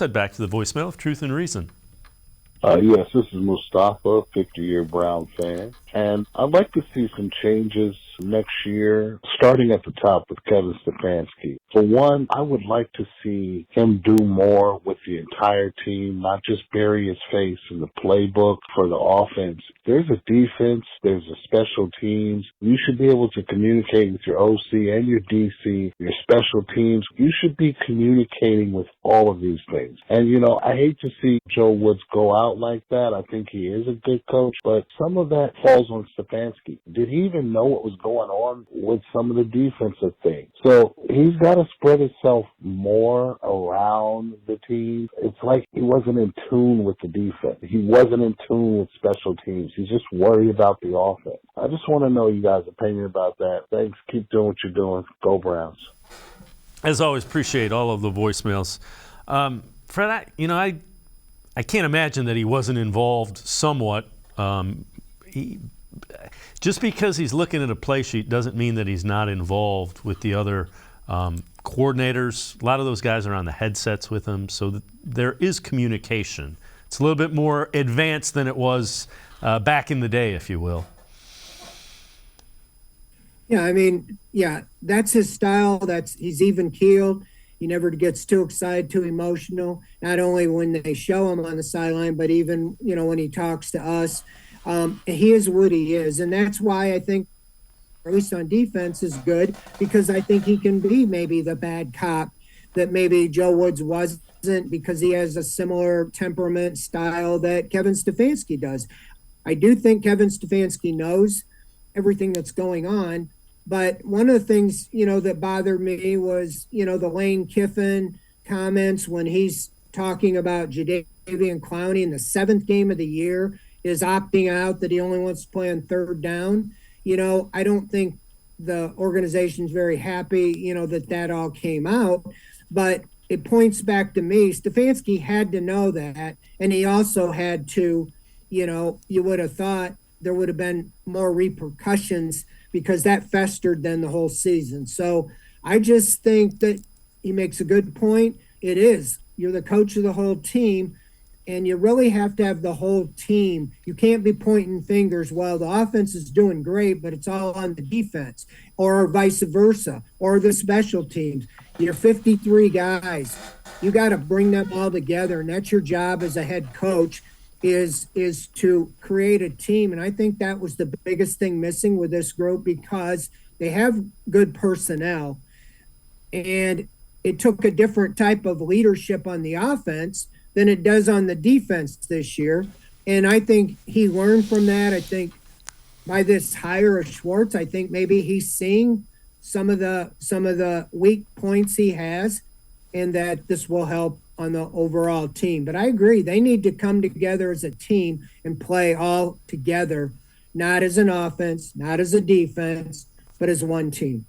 Head back to the voicemail of Truth and Reason. Yes, this is Mustafa, 50-year Brown fan. And I'd like to see some changes next year, starting at the top with Kevin Stefanski. For one, I would like to see him do more with the entire team, not just bury his face in the playbook for the offense. There's a defense, there's a special teams. You should be able to communicate with your OC and your DC, your special teams. You should be communicating with all of these things. And, I hate to see Joe Woods go out like that. I think he is a good coach, but some of that falls on Stefanski. Did he even know what was going on with some of the defensive things? So he's got to spread himself more around the team. It's like he wasn't in tune with the defense. He wasn't in tune with special teams. He's just worried about the offense. I just want to know you guys' opinion about that. Thanks. Keep doing what you're doing. Go Browns. As always, appreciate all of the voicemails. Fred, I can't imagine that he wasn't involved somewhat. Just because he's looking at a play sheet doesn't mean that he's not involved with the other coordinators. A lot of those guys are on the headsets with him, so there is communication. It's a little bit more advanced than it was back in the day, if you will. Yeah, that's his style. He's even keeled. He never gets too excited, too emotional, not only when they show him on the sideline, but even, when he talks to us. He is what he is. And that's why I think, at least on defense, is good, because I think he can be maybe the bad cop that maybe Joe Woods wasn't, because he has a similar temperament style that Kevin Stefanski does. I do think Kevin Stefanski knows everything that's going on. But one of the things, that bothered me was, the Lane Kiffin comments when he's talking about Jadeveon Clowney in the 7th game of the year is opting out, that he only wants to play on 3rd down. I don't think the organization's very happy, that all came out. But it points back to me, Stefanski had to know that. And he also had to, you would have thought there would have been more repercussions, because that festered then the whole season. So I just think that he makes a good point. It is. You're the coach of the whole team, and you really have to have the whole team. You can't be pointing fingers, well, the offense is doing great, but it's all on the defense, or vice versa, or the special teams. You're 53 guys. You got to bring them all together, and that's your job as a head coach. Is to create a team. And I think that was the biggest thing missing with this group, because they have good personnel, and it took a different type of leadership on the offense than it does on the defense this year. And I think he learned from that. I think by this hire of Schwartz, I think maybe he's seeing some of the weak points he has, and that this will help on the overall team. But I agree, they need to come together as a team and play all together, not as an offense, not as a defense, but as one team.